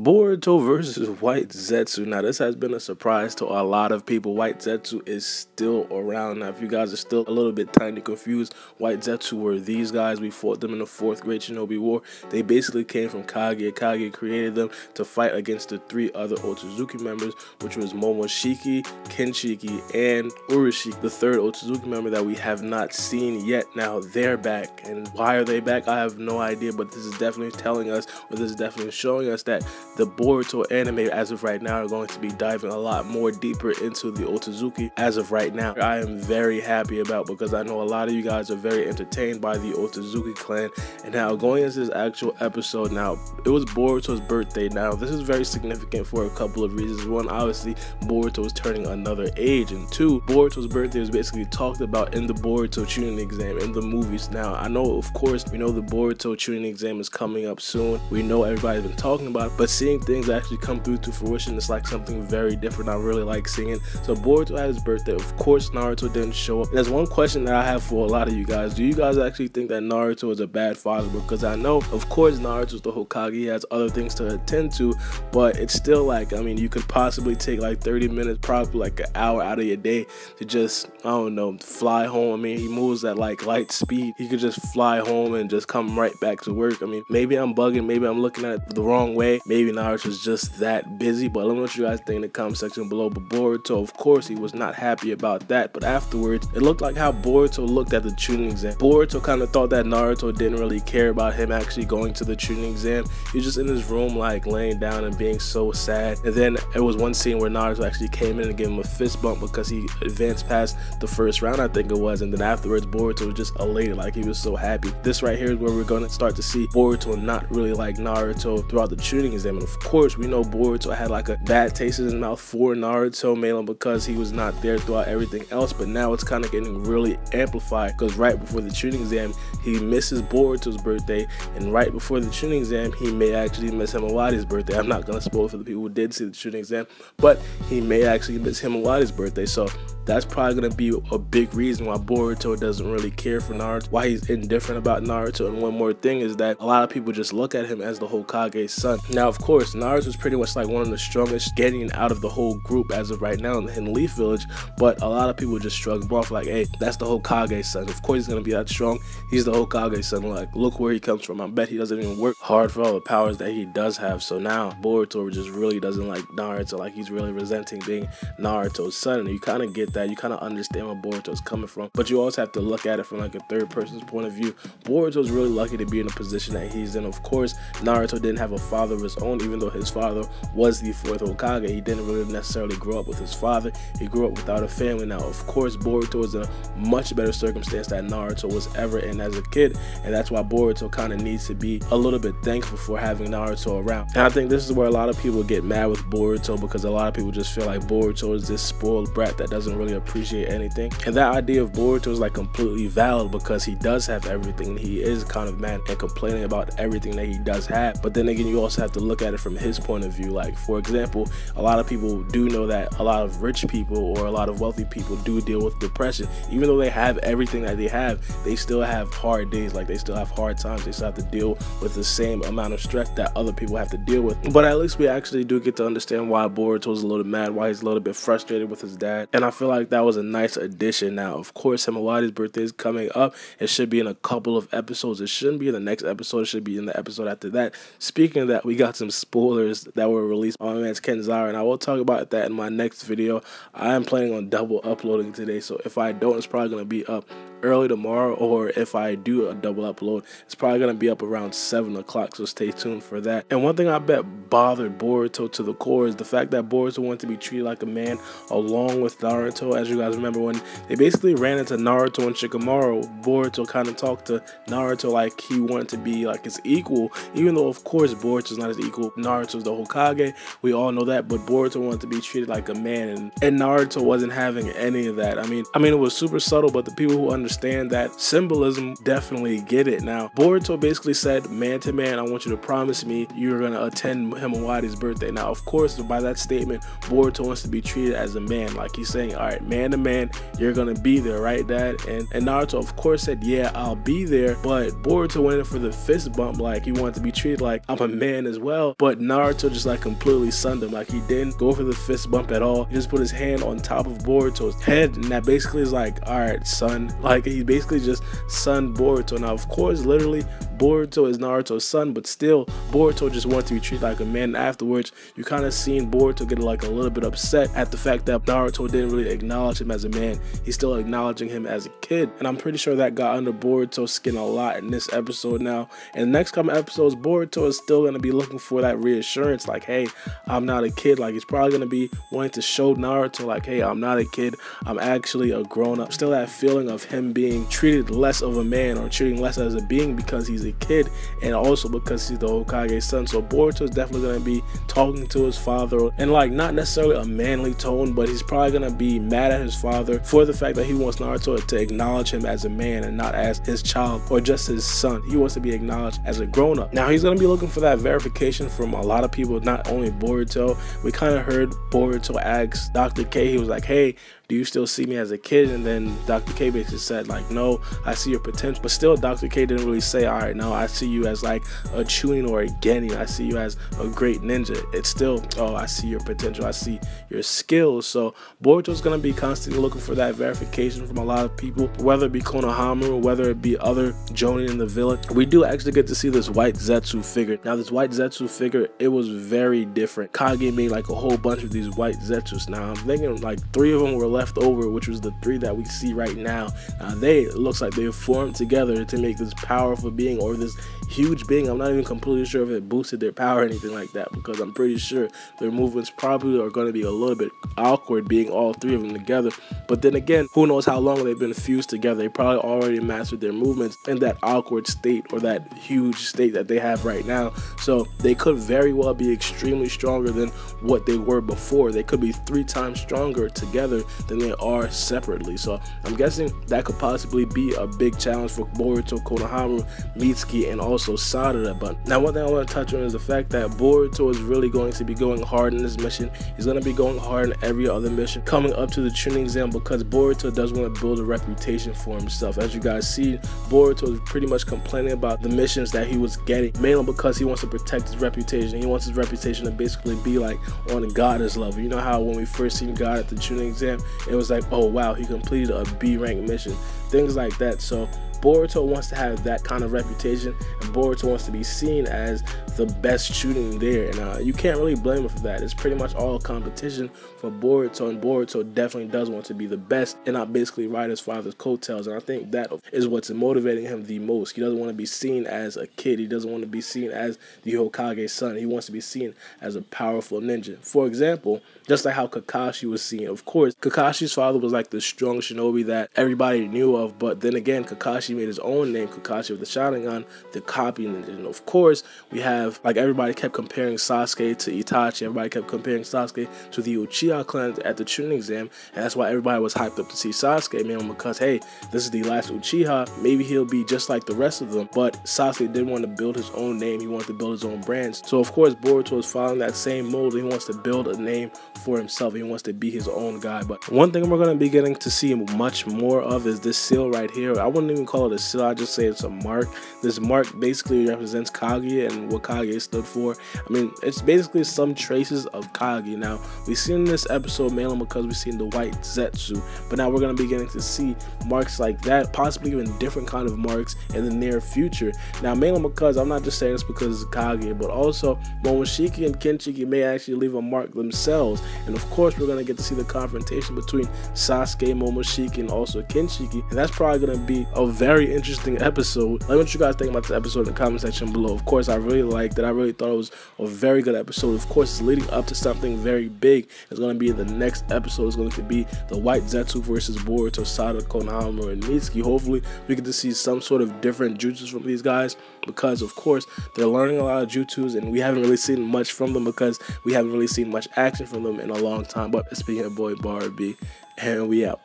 Boruto versus White Zetsu. Now, this has been a surprise to a lot of people. White Zetsu is still around. Now, if you guys are still a little bit tiny confused, White Zetsu were these guys. We fought them in the 4th Great Shinobi War. They basically came from Kage. Kage created them to fight against the 3 other Otsutsuki members, which was Momoshiki, Kinshiki, and Urashiki, the 3rd Otsutsuki member that we have not seen yet. Now, they're back. And why are they back? I have no idea, but this is definitely telling us, or this is definitely showing us that the Boruto anime as of right now are going to be diving a lot more deeper into the Otsutsuki as of right now. I am very happy about, because I know a lot of you guys are very entertained by the Otsutsuki clan. And now going into this actual episode, now it was Boruto's birthday. Now this is very significant for a couple of reasons. One, obviously Boruto is turning another age, and 2, Boruto's birthday was basically talked about in the Boruto Chunin exam in the movies. Now I know, of course, we know the Boruto Chunin exam is coming up soon. We know everybody's been talking about it, but seeing things actually come through to fruition is like something very different. I really like seeing it. So Boruto had his birthday. Of course, Naruto didn't show up. And there's one question that I have for a lot of you guys. Do you guys actually think that Naruto is a bad father? Because I know, of course, Naruto's the Hokage. He has other things to attend to, but it's still like, I mean, you could possibly take like 30 minutes, probably like an hour out of your day to just, I don't know, fly home. I mean, he moves at like light speed. He could just fly home and just come right back to work. I mean, maybe I'm bugging. Maybe I'm looking at it the wrong way. Maybe Naruto's just that busy, but let me know what you guys think in the comment section below. But Boruto, of course, he was not happy about that, but afterwards it looked like how Boruto looked at the Chunin exam. Boruto kind of thought that Naruto didn't really care about him actually going to the Chunin exam. He was just in his room like laying down and being so sad. And then there was one scene where Naruto actually came in and gave him a fist bump because he advanced past the 1st round, I think it was. And then afterwards Boruto was just elated, like he was so happy. This right here is where we're going to start to see Boruto not really like Naruto throughout the Chunin exam. And of course, we know Boruto had like a bad taste in his mouth for Naruto, mainly because he was not there throughout everything else. But now it's kind of getting really amplified, because right before the Chunin exam, he misses Boruto's birthday, and right before the Chunin exam, he may actually miss Himawari's birthday. I'm not going to spoil for the people who did see the Chunin exam, but he may actually miss Himawari's birthday. So that's probably going to be a big reason why Boruto doesn't really care for Naruto, why he's indifferent about Naruto. And one more thing is that a lot of people just look at him as the Hokage's son. Now, of course, Naruto is pretty much like one of the strongest getting out of the whole group as of right now in Leaf Village, but a lot of people just shrug him off like, hey, that's the Hokage's son. Of course he's going to be that strong. He's the Hokage's son. Like, look where he comes from. I bet he doesn't even work hard for all the powers that he does have. So now Boruto just really doesn't like Naruto. Like, he's really resenting being Naruto's son. And you kind of get that. You kind of understand where Boruto's coming from. But you also have to look at it from like a 3rd person's point of view. Boruto's really lucky to be in the position that he's in. Of course, Naruto didn't have a father of his own, even though his father was the 4th Hokage. He didn't really necessarily grow up with his father. He grew up without a family. Now, of course, Boruto is in a much better circumstance than Naruto was ever in as a kid, and that's why Boruto kind of needs to be a little bit thankful for having Naruto around. And I think this is where a lot of people get mad with Boruto, because a lot of people just feel like Boruto is this spoiled brat that doesn't really appreciate anything. And that idea of Boruto is like completely valid, because he does have everything. He is kind of mad and complaining about everything that he does have. But then again, you also have to look at it from his point of view. Like, for example, a lot of people do know that a lot of rich people or a lot of wealthy people do deal with depression. Even though they have everything that they have, they still have hard days. Like, they still have hard times. They still have to deal with the same amount of stress that other people have to deal with. But at least we actually do get to understand why Boruto's a little mad, why he's a little bit frustrated with his dad. And I feel like that was a nice addition. Now, of course, Himawari's birthday is coming up. It should be in a couple of episodes. It shouldn't be in the next episode. It should be in the episode after that. Speaking of that, we got some spoilers that were released on my man's Kenzara, and I will talk about that in my next video. I am planning on double uploading today, so if I don't, it's probably going to be up early tomorrow, or if I do a double upload, it's probably going to be up around 7 o'clock, so stay tuned for that. And one thing I bet bothered Boruto to the core is the fact that Boruto wanted to be treated like a man along with Naruto. As you guys remember, when they basically ran into Naruto and Shikamaru, Boruto kind of talked to Naruto like he wanted to be like his equal, even though of course Boruto's not his equal. Naruto's the Hokage, we all know that, but Boruto wanted to be treated like a man, and Naruto wasn't having any of that. I mean it was super subtle, but the people who understood understand that symbolism, definitely get it. Now, Boruto basically said, man to man, I want you to promise me you're going to attend Himawari's birthday. Now, of course, by that statement, Boruto wants to be treated as a man. Like, he's saying, all right, man to man, you're going to be there, right, Dad? And Naruto, of course, said, yeah, I'll be there. But Boruto went in for the fist bump, like he wanted to be treated like I'm a man as well. But Naruto just like completely sunned him. Like, he didn't go for the fist bump at all. He just put his hand on top of Boruto's head, and that basically is like, all right, son. Like, he basically just sunned Boruto. Now, of course, literally, Boruto is Naruto's son, but still, Boruto just wanted to be treated like a man. And afterwards, you kind of seen Boruto get like a little bit upset at the fact that Naruto didn't really acknowledge him as a man. He's still acknowledging him as a kid, and I'm pretty sure that got under Boruto's skin a lot in this episode now. And the next couple episodes, Boruto is still going to be looking for that reassurance, like, hey, I'm not a kid. Like, he's probably going to be wanting to show Naruto, like, hey, I'm not a kid, I'm actually a grown-up. Still that feeling of him being treated less of a man, or treating less as a being because he's a kid, and also because he's the Hokage's son. So Boruto is definitely going to be talking to his father, and like, not necessarily a manly tone, but he's probably going to be mad at his father for the fact that he wants Naruto to acknowledge him as a man and not as his child or just his son. He wants to be acknowledged as a grown-up. Now, he's going to be looking for that verification from a lot of people, not only Boruto. We kind of heard Boruto ask Dr. K, he was like, hey, do you still see me as a kid? And then Dr. K basically said, like, no, I see your potential. But still, Dr. K didn't really say, all right, no, I see you as like a Chunin or a Genin. I see you as a great ninja. It's still, oh, I see your potential. I see your skills. So Boruto's going to be constantly looking for that verification from a lot of people, whether it be Konohamaru, whether it be other Jonin in the village. We do actually get to see this white Zetsu figure. Now, this white Zetsu figure, it was very different. Kage made like a whole bunch of these white Zetsus. Now, I'm thinking like 3 of them were left over, which was the 3 that we see right now. Now, it looks like they formed together to make this powerful being, or this huge being. I'm not even completely sure if it boosted their power or anything like that, because I'm pretty sure their movements probably are going to be a little bit awkward being all 3 of them together. But then again, who knows how long they've been fused together. They probably already mastered their movements in that awkward state, or that huge state that they have right now. So they could very well be extremely stronger than what they were before. They could be 3 times stronger together than they are separately. So I'm guessing that could possibly be a big challenge for Boruto, Konohamaru, Mitsuki, and also Sarada. But now, one thing I want to touch on is the fact that Boruto is really going to be going hard in this mission. He's going to be going hard in every other mission coming up to the Chunin exam, because Boruto does want to build a reputation for himself. As you guys see, Boruto is pretty much complaining about the missions that he was getting, mainly because he wants to protect his reputation. He wants his reputation to basically be like on a goddess level. You know how when we first seen God at the Chunin exam, it was like, oh wow, he completed a B rank mission, things like that. So Boruto wants to have that kind of reputation, and Boruto wants to be seen as the best shooting there, and you can't really blame him for that. It's pretty much all competition for Boruto, and Boruto definitely does want to be the best and not basically ride his father's coattails, and I think that is what's motivating him the most. He doesn't want to be seen as a kid. He doesn't want to be seen as the Hokage's son. He wants to be seen as a powerful ninja. For example, just like how Kakashi was seen. Of course, Kakashi's father was like the strong shinobi that everybody knew of, but then again, Kakashi made his own name, Kakashi of the Sharingan, the copy ninja. And of course, we have, like, everybody kept comparing Sasuke to Itachi. Everybody kept comparing Sasuke to the Uchiha clan at the Chunin exam, and that's why everybody was hyped up to see Sasuke, man, because, hey, this is the last Uchiha. Maybe he'll be just like the rest of them. But Sasuke didn't want to build his own name. He wanted to build his own brands. So, of course, Boruto is following that same mold. He wants to build a name for himself. He wants to be his own guy. But one thing we're going to be getting to see much more of is this seal right here. I wouldn't even call it a seal. I just say it's a mark. This mark basically represents Kage and what Kage stood for. I mean, it's basically some traces of Kage. Now, we've seen this episode mainly because we've seen the white Zetsu, but now we're going to be getting to see marks like that, possibly even different kind of marks in the near future. Now, mainly because I'm not just saying this because of Kage, but also Momoshiki and Kenshiki may actually leave a mark themselves. And of course, we're going to get to see the confrontation between Sasuke, Momoshiki, and also Kenshiki, and that's probably going to be a very interesting episode. Let me know what you guys think about this episode in the comment section below. Of course, I really liked it. I really thought it was a very good episode. Of course, it's leading up to something very big. It's going to be the next episode. It's going to be the white Zetsu versus Boruto Sarada, Konohamaru, and Mitsuki. Hopefully, we get to see some sort of different jutsus from these guys, because of course they're learning a lot of jutsus, and we haven't really seen much from them because we haven't really seen much action from them in a long time. But speaking of boy Baara B, and we out.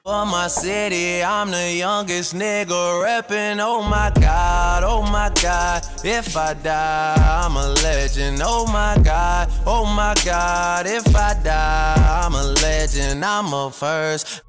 For my city, I'm the youngest nigga reppin'. Oh my God, if I die, I'm a legend. Oh my God, if I die, I'm a legend. I'm a first.